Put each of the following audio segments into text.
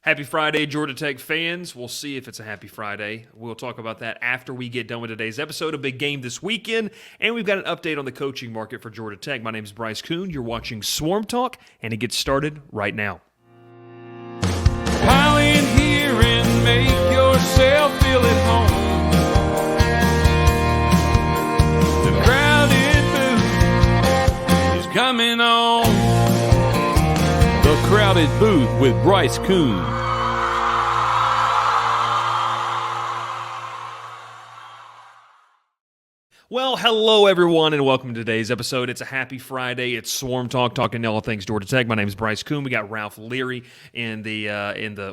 Happy Friday, Georgia Tech fans. We'll see if it's a happy Friday. We'll talk about that after we get done with today's episode. A big game this weekend, and we've got an update on the coaching market for Georgia Tech. My name is Bryce Koon. You're watching Swarm Talk, and it gets started right now. Pile in here and make yourself feel at home. The crowded booth is coming on. The Crowded Booth with Bryce Koon. Well, hello everyone, and welcome to today's episode. It's a happy Friday. It's Swarm Talk, talking all things Georgia Tech. My name is Bryce Koon. We got Ralph Leary in the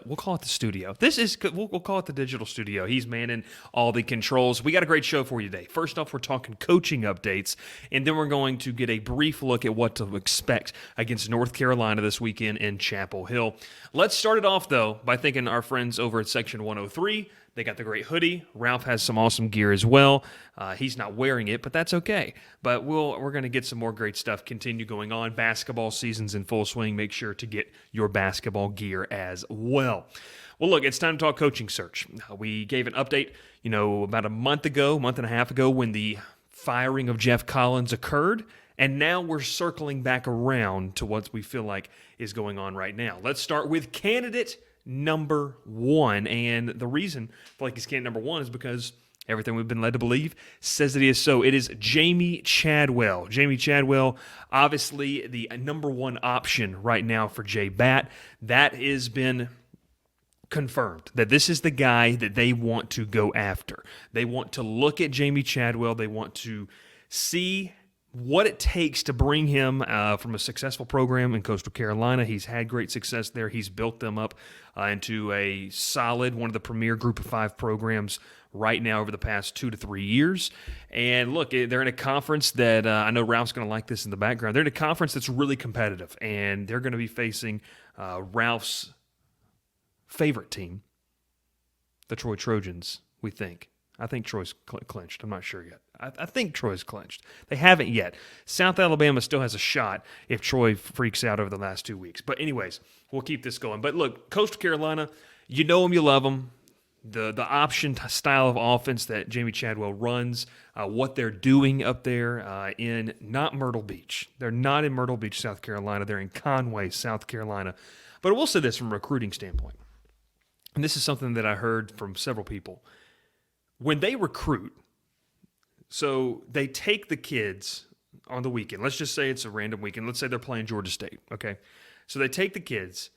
we'll call it the studio. We'll call it the digital studio. He's manning all the controls. We got a great show for you today. First off, we're talking coaching updates, and then we're going to get a brief look at what to expect against North Carolina this weekend in Chapel Hill. Let's start it off though by thanking our friends over at Section 103. They got the great hoodie. Ralph has some awesome gear as well. He's not wearing it, but that's okay. But we're going to get some more great stuff continue going on. Basketball season's in full swing. Make sure to get your basketball gear as well. Well, look, it's time to talk coaching search. We gave an update, about a month and a half ago when the firing of Jeff Collins occurred. And now we're circling back around to what we feel like is going on right now. Let's start with candidate number one, and the reason I feel like he's candidate number one is because everything we've been led to believe says that he is so. It is Jamey Chadwell. Jamey Chadwell, obviously the number one option right now for J-Bat. That has been confirmed, that this is the guy that they want to go after. They want to look at Jamey Chadwell. They want to see what it takes to bring him from a successful program in Coastal Carolina. He's had great success there. He's built them up into a solid, one of the premier Group of 5 programs right now over the past 2 to 3 years. And look, they're in a conference that I know Ralph's going to like this in the background. They're in a conference that's really competitive, and they're going to be facing Ralph's favorite team, the Troy Trojans, we think. I think Troy's clinched. I'm not sure yet. I think Troy's clinched. They haven't yet. South Alabama still has a shot if Troy freaks out over the last 2 weeks. But anyways, we'll keep this going. But look, Coastal Carolina, you know them, you love them. The option style of offense that Jamey Chadwell runs, what they're doing up there in not Myrtle Beach. They're not in Myrtle Beach, South Carolina. They're in Conway, South Carolina. But I will say this from a recruiting standpoint, and this is something that I heard from several people. When they recruit, so they take the kids on the weekend. Let's just say it's a random weekend. Let's say they're playing Georgia State, okay? So they take the kids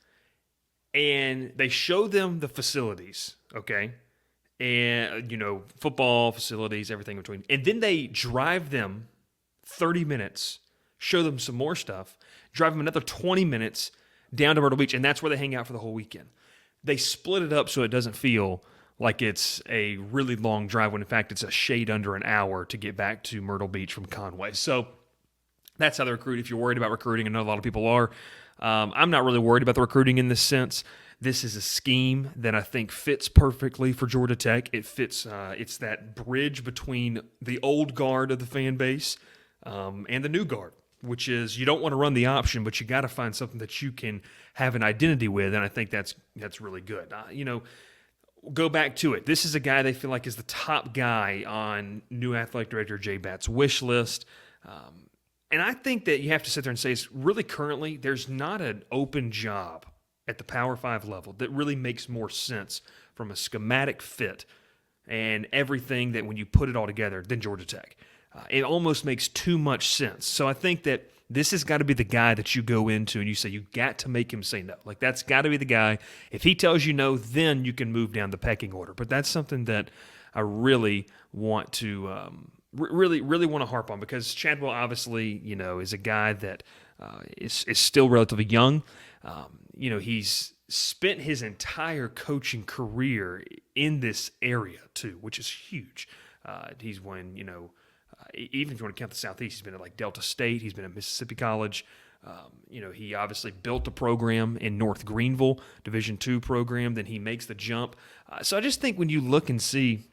and they show them the facilities, okay? And, football facilities, everything in between. And then they drive them 30 minutes, show them some more stuff, drive them another 20 minutes down to Myrtle Beach, and that's where they hang out for the whole weekend. They split it up so it doesn't feel like it's a really long drive when, in fact, it's a shade under an hour to get back to Myrtle Beach from Conway. So that's how they recruit. If you're worried about recruiting, I know a lot of people are. I'm not really worried about the recruiting in this sense. This is a scheme that I think fits perfectly for Georgia Tech. It fits. It's that bridge between the old guard of the fan base and the new guard, which is you don't want to run the option, but you got to find something that you can have an identity with, and I think that's really good. Go back to it. This is a guy they feel like is the top guy on new athletic director J-Bat's wish list. And I think that you have to sit there and say, really currently, there's not an open job at the Power 5 level that really makes more sense from a schematic fit and everything that when you put it all together than Georgia Tech. It almost makes too much sense. So I think that this has got to be the guy that you go into and you say, you got to make him say no. Like, that's got to be the guy. If he tells you no, then you can move down the pecking order. But that's something that I really want to really want to harp on, because Chadwell obviously, is a guy that is still relatively young. He's spent his entire coaching career in this area too, which is huge. He's won, even if you want to count the Southeast, he's been at like Delta State. He's been at Mississippi College. He obviously built a program in North Greenville, Division II program. Then he makes the jump. So I just think when you look and see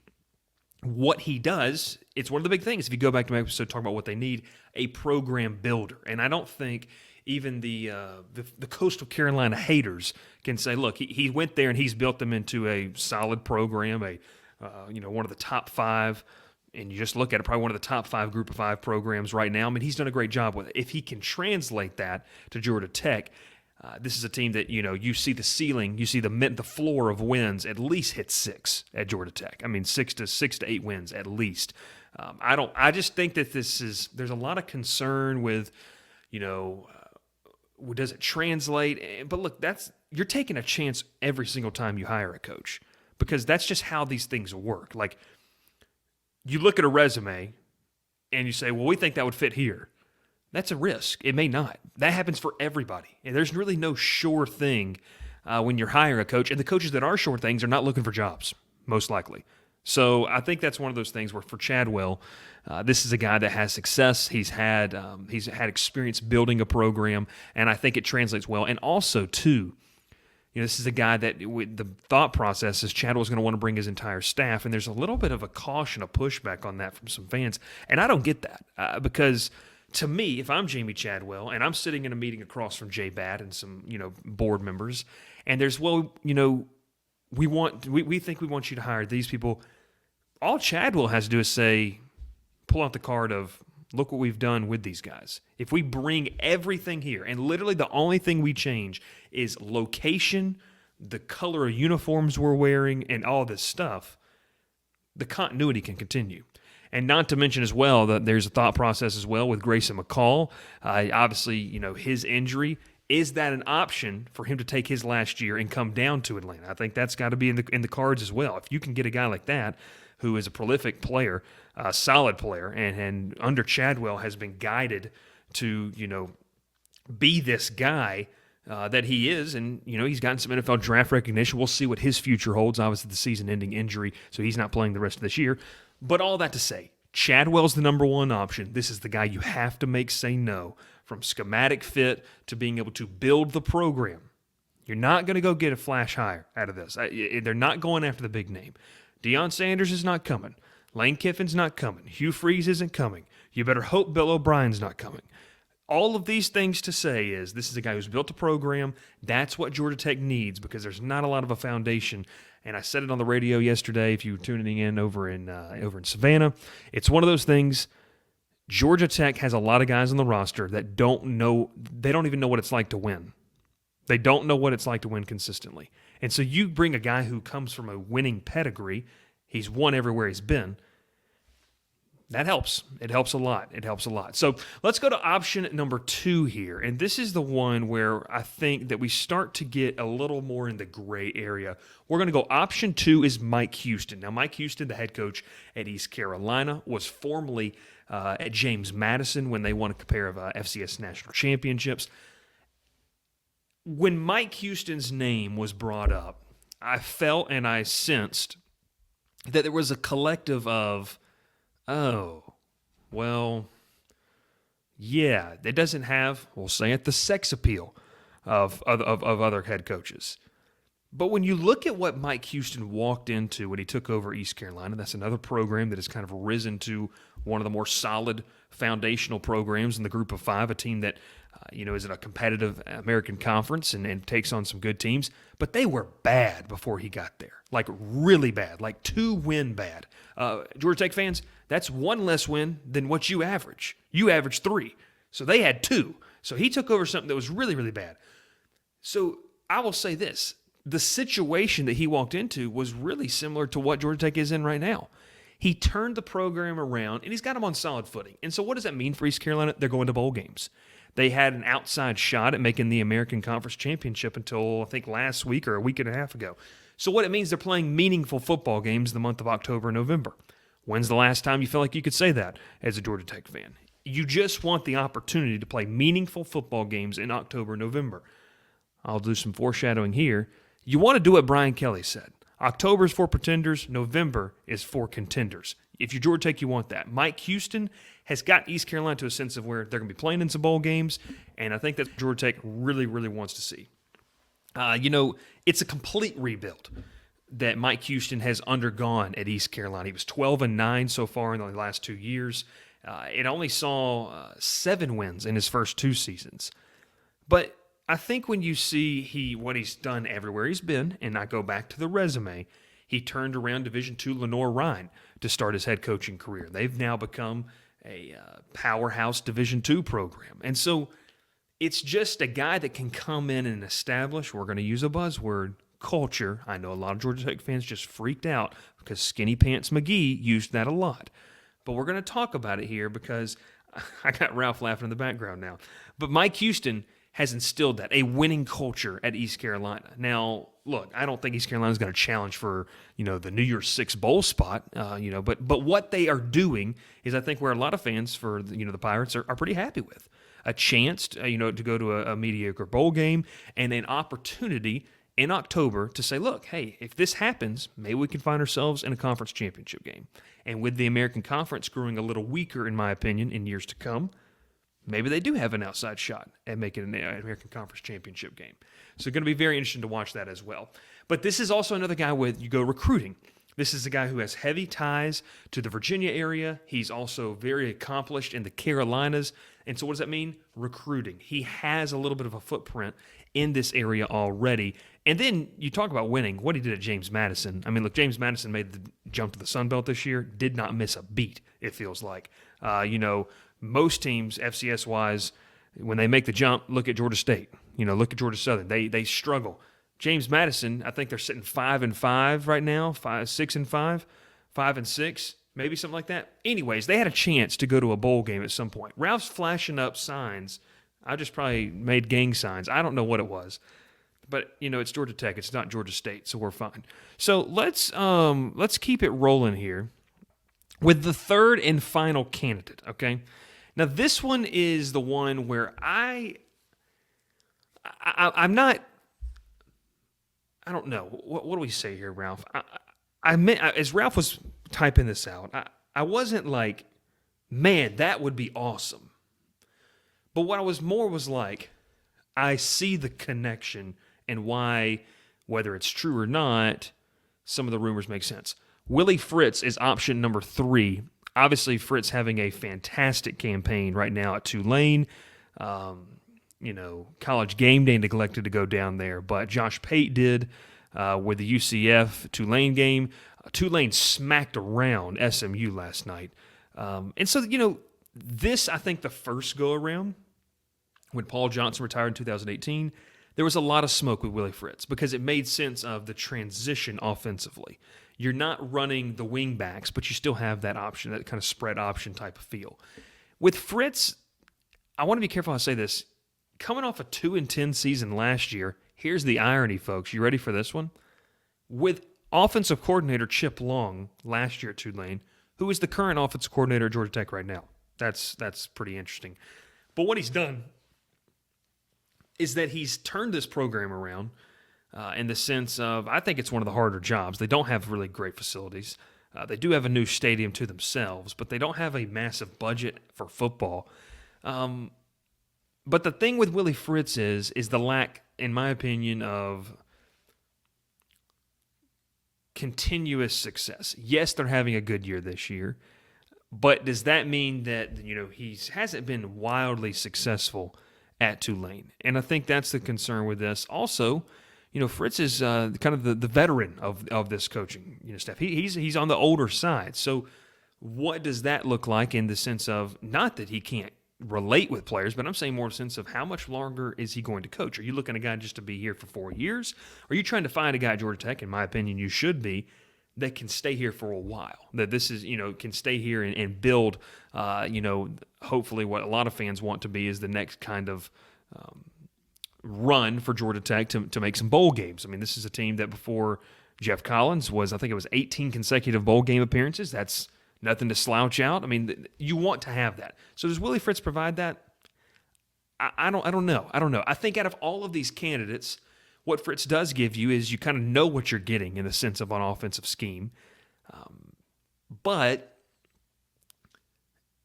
what he does, it's one of the big things. If you go back to my episode talking about what they need, a program builder. And I don't think even the Coastal Carolina haters can say, look, he went there and he's built them into a solid program, one of the top five. And you just look at it, probably one of the top 5 Group of 5 programs right now. I mean, he's done a great job with it. If he can translate that to Georgia Tech, this is a team that, you see the ceiling, you see the floor of wins at least hit 6 at Georgia Tech. I mean, 6 to 8 wins at least. I just think that there's a lot of concern with, does it translate? But look, you're taking a chance every single time you hire a coach, because that's just how these things work. Like, you look at a resume and you say, well, we think that would fit here. That's a risk. It may not. That happens for everybody. And there's really no sure thing when you're hiring a coach. And the coaches that are sure things are not looking for jobs, most likely. So I think that's one of those things where for Chadwell, this is a guy that has success. He's had experience building a program, and I think it translates well. And also, too, this is a guy that the thought process is Chadwell's going to want to bring his entire staff, and there's a little bit of a caution, a pushback on that from some fans. And I don't get that because to me, if I'm Jamie Chadwell and I'm sitting in a meeting across from Jay Batt and some board members, and there's we think we want you to hire these people, all Chadwell has to do is say, pull out the card of, look what we've done with these guys. If we bring everything here, and literally the only thing we change is location, the color of uniforms we're wearing, and all this stuff, the continuity can continue. And not to mention as well that there's a thought process as well with Grayson McCall. Obviously, his injury, is that an option for him to take his last year and come down to Atlanta? I think that's got to be in the cards as well. If you can get a guy like that who is a prolific player, a solid player, and under Chadwell has been guided to, be this guy that he is, and, he's gotten some NFL draft recognition. We'll see what his future holds. Obviously, the season-ending injury, so he's not playing the rest of this year. But all that to say, Chadwell's the number one option. This is the guy you have to make say no, from schematic fit to being able to build the program. You're not going to go get a flash hire out of this. They're not going after the big name. Deion Sanders is not coming. Lane Kiffin's not coming. Hugh Freeze isn't coming. You better hope Bill O'Brien's not coming. All of these things to say is this is a guy who's built a program. That's what Georgia Tech needs, because there's not a lot of a foundation. And I said it on the radio yesterday, if you were tuning in over in Savannah. It's one of those things. Georgia Tech has a lot of guys on the roster that don't even know what it's like to win. They don't know what it's like to win consistently. And so you bring a guy who comes from a winning pedigree, he's won everywhere he's been, that helps. It helps a lot. It helps a lot. So let's go to option number 2 here. And this is the one where I think that we start to get a little more in the gray area. We're going to go option 2 is Mike Houston. Now, Mike Houston, the head coach at East Carolina, was formerly at James Madison when they won a pair of FCS national championships. When Mike Houston's name was brought up, I felt and I sensed that there was a collective of, oh, well, yeah, it doesn't have, we'll say it, the sex appeal of other head coaches. But when you look at what Mike Houston walked into when he took over East Carolina, that's another program that has kind of risen to one of the more solid foundational programs in the Group of 5, a team that is in a competitive American Conference and takes on some good teams. But they were bad before he got there, like really bad, like 2-win bad. Georgia Tech fans, that's 1 less win than what you average. You average 3. So they had 2. So he took over something that was really, really bad. So I will say this. The situation that he walked into was really similar to what Georgia Tech is in right now. He turned the program around, and he's got them on solid footing. And so what does that mean for East Carolina? They're going to bowl games. They had an outside shot at making the American Conference Championship until, I think, last week or a week and a half ago. So what it means, they're playing meaningful football games in the month of October and November. When's the last time you feel like you could say that as a Georgia Tech fan? You just want the opportunity to play meaningful football games in October and November. I'll do some foreshadowing here. You want to do what Brian Kelly said. October is for pretenders. November is for contenders. If you're Georgia Tech, you want that. Mike Houston has got East Carolina to a sense of where they're going to be playing in some bowl games, and I think that Georgia Tech really, really wants to see. It's a complete rebuild that Mike Houston has undergone at East Carolina. He was 12-9 so far in the last 2 years. It only saw 7 wins in his first 2 seasons. But I think when you see what he's done everywhere he's been, and I go back to the resume, he turned around Division II Lenore-Rhine to start his head coaching career. They've now become a powerhouse Division II program. And so it's just a guy that can come in and establish, we're going to use a buzzword, culture. I know a lot of Georgia Tech fans just freaked out because Skinny Pants McGee used that a lot. But we're going to talk about it here because I got Ralph laughing in the background now. But Mike Houston has instilled that, a winning culture at East Carolina. Now, look, I don't think East Carolina's going to challenge for, the New Year's Six bowl spot, but what they are doing is I think where a lot of fans for, the Pirates are pretty happy with. A chance, to go to a mediocre bowl game and an opportunity in October to say, look, hey, if this happens, maybe we can find ourselves in a conference championship game. And with the American Conference growing a little weaker, in my opinion, in years to come, maybe they do have an outside shot at making an American Conference championship game. So it's going to be very interesting to watch that as well. But this is also another guy with, you go recruiting. This is a guy who has heavy ties to the Virginia area. He's also very accomplished in the Carolinas. And so what does that mean? Recruiting. He has a little bit of a footprint in this area already. And then you talk about winning, what he did at James Madison. I mean, look, James Madison made the jump to the Sun Belt this year, did not miss a beat, it feels like. Most teams, FCS-wise, when they make the jump, look at Georgia State. Look at Georgia Southern. They struggle. James Madison, I think they're sitting 5-5 right now, 6-5, 5-6, maybe something like that. Anyways, they had a chance to go to a bowl game at some point. Ralph's flashing up signs. I just probably made gang signs. I don't know what it was. But, it's Georgia Tech. It's not Georgia State, so we're fine. So let's keep it rolling here with the third and final candidate, okay? Now, this one is the one where I'm not – I don't know. What do we say here, Ralph? I meant, as Ralph was typing this out, I wasn't like, man, that would be awesome. But what I was more was like, I see the connection and why, whether it's true or not, some of the rumors make sense. Willie Fritz is option number 3. Obviously, Fritz having a fantastic campaign right now at Tulane. College game day neglected to go down there, but Josh Pate did with the UCF Tulane game. Tulane smacked around SMU last night. And so, this, I think, the first go-around, when Paul Johnson retired in 2018, there was a lot of smoke with Willie Fritz because it made sense of the transition offensively. You're not running the wing backs, but you still have that option, that kind of spread option type of feel. With Fritz, I want to be careful how I say this. Coming off a 2-10 season last year, here's the irony, folks. You ready for this one? With offensive coordinator Chip Long last year at Tulane, who is the current offensive coordinator at Georgia Tech right now. That's pretty interesting. But what he's done is that he's turned this program around in the sense of, I think it's one of the harder jobs. They don't have really great facilities. They do have a new stadium to themselves, but they don't have a massive budget for football. But the thing with Willie Fritz is the lack, in my opinion, of continuous success. Yes, they're having a good year this year, but does that mean that he hasn't been wildly successful at Tulane? And I think that's the concern with this. Also, Fritz is kind of the veteran of this coaching staff. He's on the older side. So what does that look like in the sense of, not that he can't relate with players, but I'm saying more in the sense of how much longer is he going to coach? Are you looking at a guy just to be here for 4 years? Or are you trying to find a guy at Georgia Tech, in my opinion you should be, that can stay here for a while, that this is, can stay here and build, hopefully what a lot of fans want to be is the next kind of run for Georgia Tech to make some bowl games. I mean, this is a team that before Jeff Collins was, I think it was 18 consecutive bowl game appearances. That's nothing to slouch out. I mean, you want to have that. So does Willie Fritz provide that? I don't know. I think out of all of these candidates, what Fritz does give you is you kind of know what you're getting in the sense of an offensive scheme. But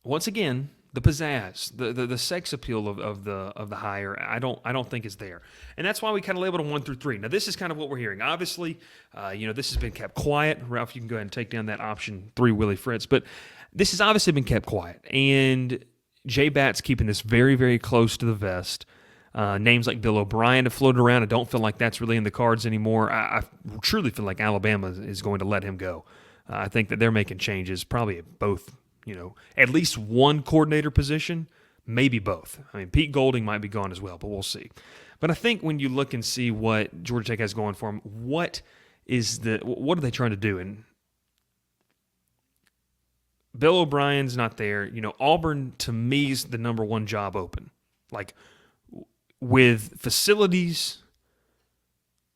once again, the pizzazz, the sex appeal of the hire, I don't think is there, and that's why we kind of labeled them 1 through 3. Now, this is kind of what we're hearing. Obviously, this has been kept quiet. Ralph, you can go ahead and take down that option 3, Willie Fritz, but this has obviously been kept quiet, and Jay Batt's keeping this very, very close to the vest. Names like Bill O'Brien have floated around. I don't feel like that's really in the cards anymore. I truly feel like Alabama is going to let him go. I think that they're making changes probably at both, at least one coordinator position, maybe both. I mean, Pete Golding might be gone as well, but we'll see. But I think when you look and see what Georgia Tech has going for them, what are they trying to do? And Bill O'Brien's not there. Auburn, to me, is the number one job open. Like, with facilities,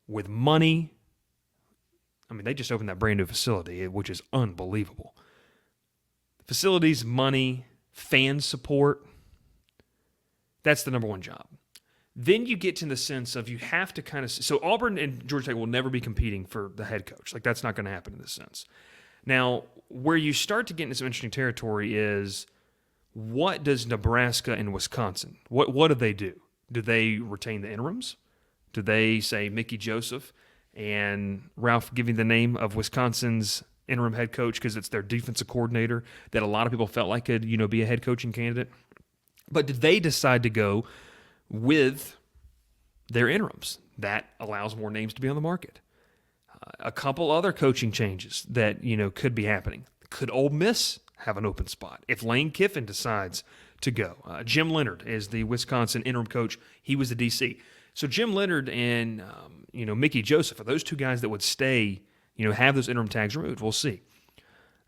with money. I mean, they just opened that brand new facility, which is unbelievable. Facilities, money, fan support. That's the number one job. Then you get to the sense of you have to kind of... So Auburn and Georgia Tech will never be competing for the head coach. Like, that's not going to happen in this sense. Now, where you start to get into some interesting territory is, what does Nebraska and Wisconsin, what do they do? Do they retain the interims? Do they say Mickey Joseph and Ralph giving the name of Wisconsin's interim head coach because it's their defensive coordinator that a lot of people felt like could, be a head coaching candidate? But did they decide to go with their interims? That allows more names to be on the market. A couple other coaching changes that, could be happening. Could Ole Miss have an open spot if Lane Kiffin decides to go? Jim Leonard is the Wisconsin interim coach. He was the DC. So Jim Leonard and, Mickey Joseph are those two guys that would stay, have those interim tags removed. We'll see.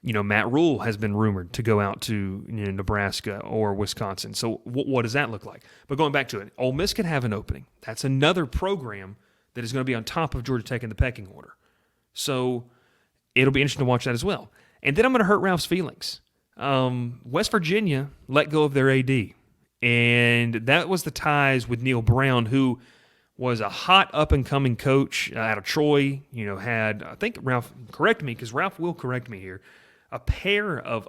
Matt Rule has been rumored to go out to Nebraska or Wisconsin. So what does that look like? But going back to it, Ole Miss could have an opening. That's another program that is going to be on top of Georgia Tech in the pecking order. So it'll be interesting to watch that as well. And then I'm going to hurt Ralph's feelings. West Virginia let go of their AD. And that was the ties with Neil Brown, who was a hot up-and-coming coach out of Troy. Had, I think Ralph, correct me, because Ralph will correct me here, a pair of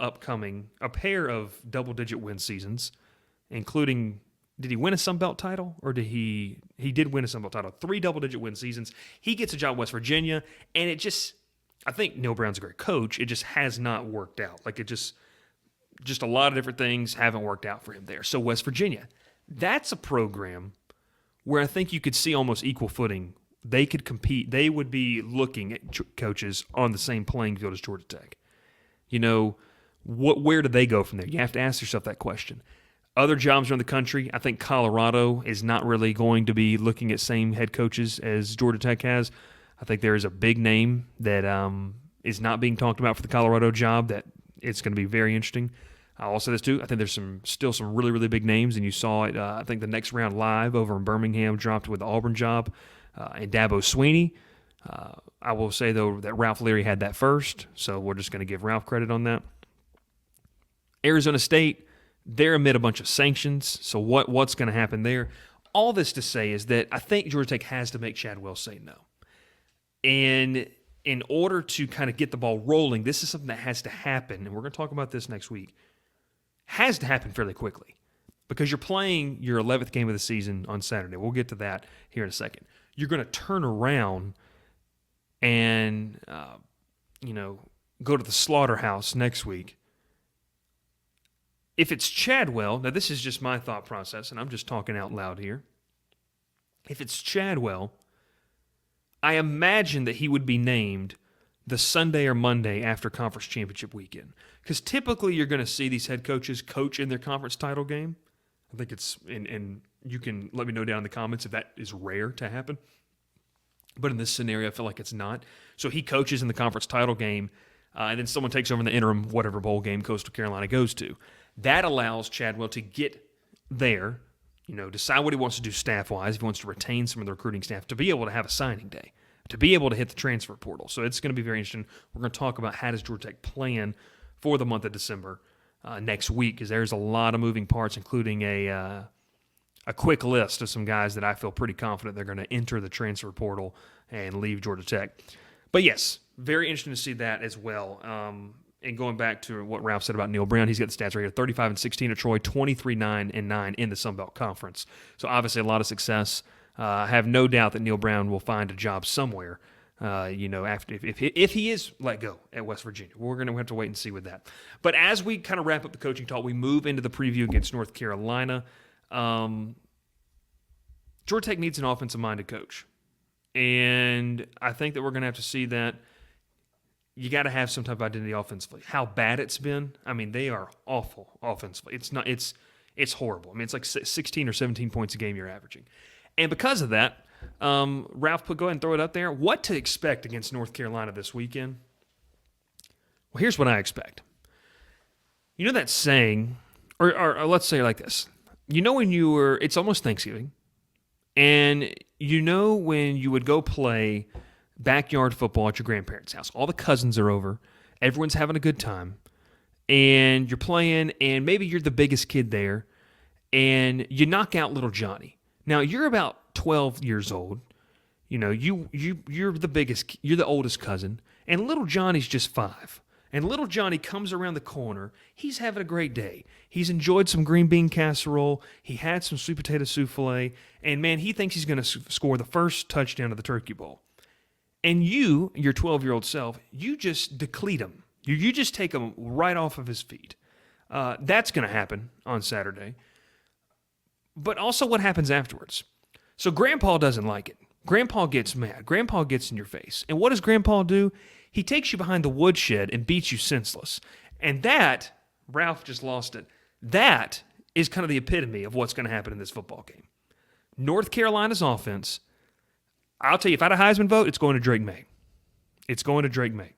double-digit win seasons, including, did he win a Sun Belt title? Or did he did win a Sun Belt title. 3 double-digit win seasons. He gets a job at West Virginia, and it just, I think Neil Brown's a great coach. It just has not worked out. Like, it just a lot of different things haven't worked out for him there. So West Virginia, that's a program where I think you could see almost equal footing. They could compete. They would be looking at coaches on the same playing field as Georgia Tech. Where do they go from there? You have to ask yourself that question. Other jobs around the country, I think Colorado is not really going to be looking at same head coaches as Georgia Tech has. I think there is a big name that is not being talked about for the Colorado job that it's going to be very interesting. I'll also say this too. I think there's still some really, really big names, and you saw it. I think the next round live over in Birmingham dropped with the Auburn job and Dabo Swinney. I will say, though, that Ralph Leary had that first, so we're just going to give Ralph credit on that. Arizona State, they're amid a bunch of sanctions, so what's going to happen there? All this to say is that I think Georgia Tech has to make Chadwell say no. And in order to kind of get the ball rolling, this is something that has to happen, and we're going to talk about this next week, has to happen fairly quickly because you're playing your 11th game of the season on Saturday. We'll get to that here in a second. You're going to turn around and, go to the slaughterhouse next week. If it's Chadwell, now this is just my thought process, and I'm just talking out loud here. If it's Chadwell, I imagine that he would be named the Sunday or Monday after conference championship weekend. Because typically you're going to see these head coaches coach in their conference title game. I think it's, and you can let me know down in the comments if that is rare to happen. But in this scenario, I feel like it's not. So he coaches in the conference title game, and then someone takes over in the interim, whatever bowl game Coastal Carolina goes to. That allows Chadwell to get there, decide what he wants to do staff-wise, if he wants to retain some of the recruiting staff, to be able to have a signing day, to be able to hit the transfer portal. So it's going to be very interesting. We're going to talk about how does Georgia Tech plan for the month of December next week, because there's a lot of moving parts, including a quick list of some guys that I feel pretty confident they're going to enter the transfer portal and leave Georgia Tech. But yes, very interesting to see that as well. And going back to what Ralph said about Neil Brown, he's got the stats right here: 35-16 at Troy, 23-9-9 in the Sun Belt Conference. So obviously a lot of success. I have no doubt that Neil Brown will find a job somewhere. After if he is let go at West Virginia, we're going to have to wait and see with that. But as we kind of wrap up the coaching talk, we move into the preview against North Carolina. Georgia Tech needs an offensive-minded coach. And I think that we're going to have to see that you got to have some type of identity offensively. How bad it's been, I mean, they are awful offensively. It's horrible. I mean, it's like 16 or 17 points a game you're averaging. And because of that, Ralph, go ahead and throw it up there. What to expect against North Carolina this weekend? Well, here's what I expect. You know that saying, or let's say it like this. You know when it's almost Thanksgiving, and you know when you would go play backyard football at your grandparents' house. All the cousins are over. Everyone's having a good time. And you're playing, and maybe you're the biggest kid there, and you knock out little Johnny. Now, you're about 12 years old. You know, you're the biggest, you're the oldest cousin, and little Johnny's just 5. And little Johnny comes around the corner. He's having a great day. He's enjoyed some green bean casserole. He had some sweet potato souffle. And, man, he thinks he's going to score the first touchdown of the Turkey Bowl. And you, your 12-year-old self, you just deplete him. You just take him right off of his feet. That's going to happen on Saturday. But also what happens afterwards. So Grandpa doesn't like it. Grandpa gets mad. Grandpa gets in your face. And what does Grandpa do? He takes you behind the woodshed and beats you senseless. And that, Ralph just lost it, that is kind of the epitome of what's going to happen in this football game. North Carolina's offense, I'll tell you, if I had a Heisman vote, it's going to Drake May. It's going to Drake May.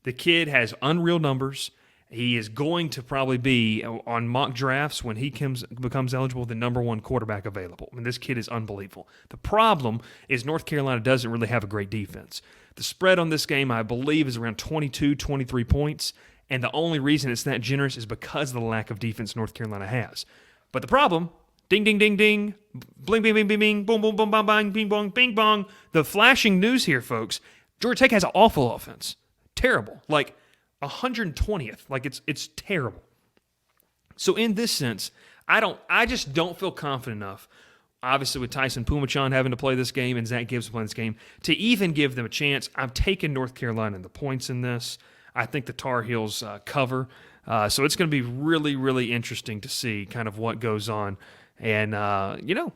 The kid has unreal numbers. He is going to probably be, on mock drafts, when he becomes eligible, the number 1 quarterback available. I mean, this kid is unbelievable. The problem is North Carolina doesn't really have a great defense. The spread on this game, I believe, is around 22, 23 points, and the only reason it's that generous is because of the lack of defense North Carolina has. But the problem, ding, ding, ding, ding, bling, bing, bing, bing, bing, boom, boom, boom, bang, bang, bing, bong, bing, bong. The flashing news here, folks, Georgia Tech has an awful offense. Terrible. Like 120th. Like it's terrible. So in this sense, I just don't feel confident enough, obviously with Tyson Pumachan having to play this game and Zach Gibbs playing this game, to even give them a chance. I'm taking North Carolina in the points in this. I think the Tar Heels cover. So it's going to be really, really interesting to see kind of what goes on. And,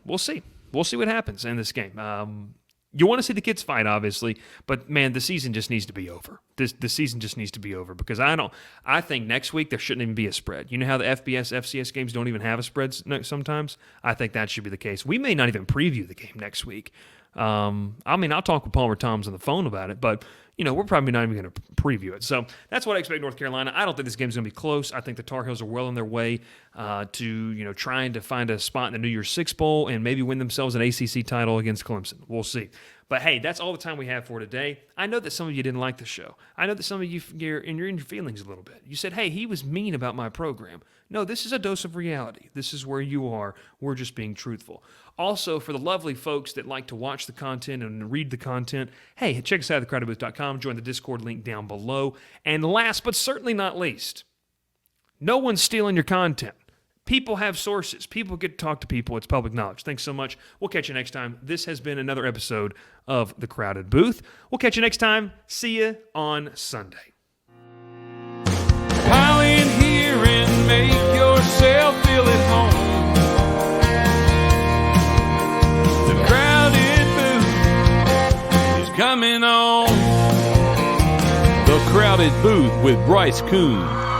we'll see. We'll see what happens in this game. You want to see the kids fight, obviously, but, man, the season just needs to be over. The season just needs to be over because I think next week there shouldn't even be a spread. You know how the FBS, FCS games don't even have a spread sometimes? I think that should be the case. We may not even preview the game next week. I'll talk with Palmer Toms on the phone about it, but, we're probably not even going to preview it. So that's what I expect North Carolina. I don't think this game's going to be close. I think the Tar Heels are well on their way to, trying to find a spot in the New Year's Six Bowl and maybe win themselves an ACC title against Clemson. We'll see. But, hey, that's all the time we have for today. I know that some of you didn't like the show. I know that some of you're in your feelings a little bit. You said, hey, he was mean about my program. No, this is a dose of reality. This is where you are. We're just being truthful. Also, for the lovely folks that like to watch the content and read the content, hey, check us out at thecrowdedbooth.com. Join the Discord link down below. And last but certainly not least, no one's stealing your content. People have sources. People get to talk to people. It's public knowledge. Thanks so much. We'll catch you next time. This has been another episode of The Crowded Booth. We'll catch you next time. See you on Sunday. Pile in here and make yourself feel at home. The Crowded Booth is coming on. The Crowded Booth with Bryce Koon.